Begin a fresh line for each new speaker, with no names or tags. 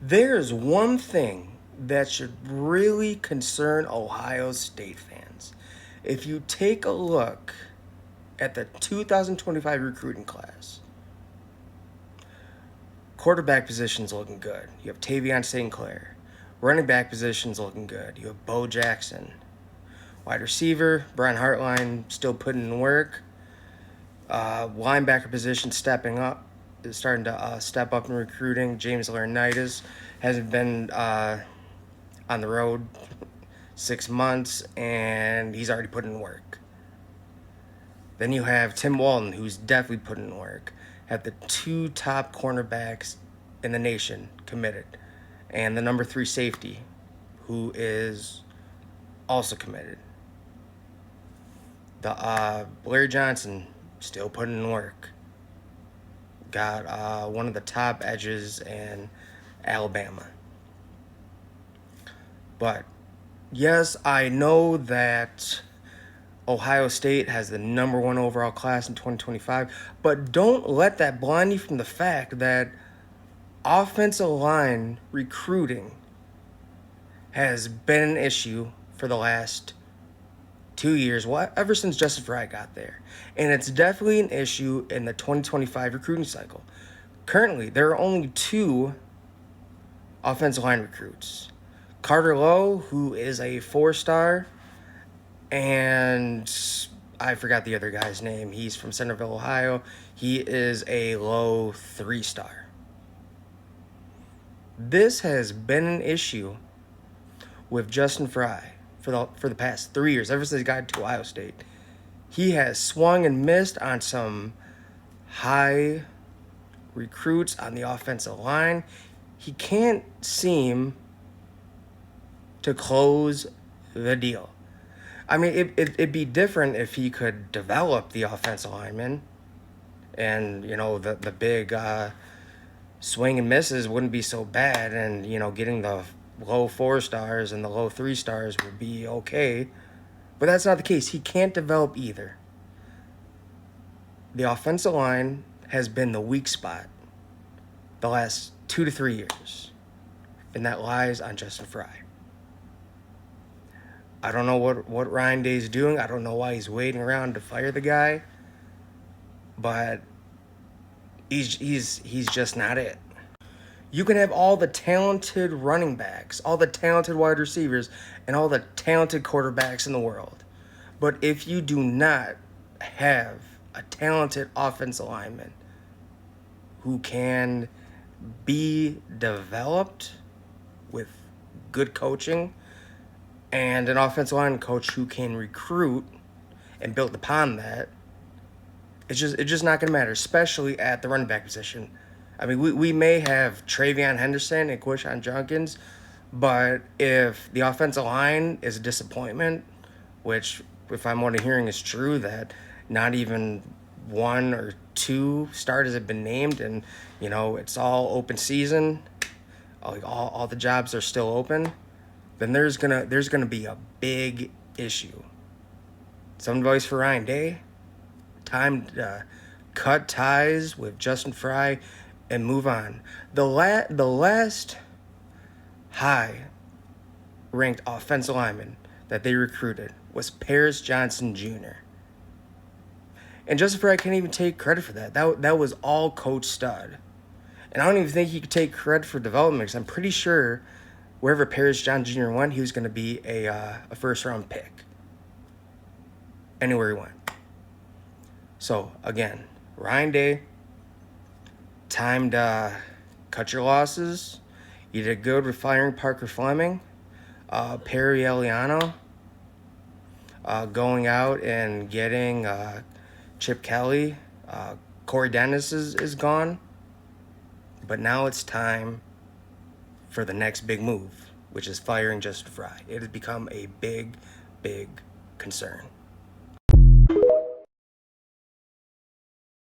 There's one thing that should really concern Ohio State fans. If you take a look at the 2025 recruiting class, quarterback position's looking good. You have Tavion St. Clair. Running back position's looking good. You have Bo Jackson. Wide receiver, Brian Hartline still putting in work. Linebacker position stepping up, is starting to step up in recruiting. James Laurinaitis hasn't been on the road 6 months, and he's already put in work. Then you have Tim Walton, who's definitely put in work. Have the two top cornerbacks in the nation committed, and the number 3 safety, who is also committed. The Larry Johnson still putting in work. Got one of the top edges in Alabama. But yes, I know that Ohio State has the number 1 overall class in 2025, but don't let that blind you from the fact that offensive line recruiting has been an issue for the last 2 years, ever since Justin Frye got there. And it's definitely an issue in the 2025 recruiting cycle. Currently, there are only 2 offensive line recruits. Carter Lowe, who is a 4-star, and I forgot the other guy's name. He's from Centerville, Ohio. He is a low 3-star. This has been an issue with Justin Frye for the past 3 years, ever since he got to Ohio State. He has swung and missed on some high recruits on the offensive line. He can't seem to close the deal. I mean, it'd be different if he could develop the offensive lineman, and, the big swing and misses wouldn't be so bad, and, getting the low 4-stars and the low 3-stars would be okay. But that's not the case. He can't develop either. The offensive line has been the weak spot the last 2 to 3 years, and that lies on Justin Frye. I don't know what Ryan Day's doing. I don't know why he's waiting around to fire the guy, but he's just not it. You can have all the talented running backs, all the talented wide receivers, and all the talented quarterbacks in the world. But if you do not have a talented offensive lineman who can be developed with good coaching, and an offensive line coach who can recruit and build upon that, it's just not going to matter, especially at the running back position. I mean, we may have Travion Henderson and Quishon Junkins, but if the offensive line is a disappointment, which, if I'm what I'm hearing, is true, that not even 1 or 2 starters have been named, and it's all open season, like all the jobs are still open, then there's gonna be a big issue. Some advice for Ryan Day: time to cut ties with Justin Frye and move on. The last high-ranked offensive lineman that they recruited was Paris Johnson Jr. And Justin Frye can't even take credit for that. That was all Coach Stud. And I don't even think he could take credit for development, because I'm pretty sure wherever Paris Johnson Jr. went, he was going to be a first-round pick. Anywhere he went. So, again, Ryan Day, time to cut your losses. You did good with firing Parker Fleming. Perry Eliano, going out and getting Chip Kelly. Corey Dennis is gone. But now it's time for the next big move, which is firing Justin Frye. It has become a big, big concern.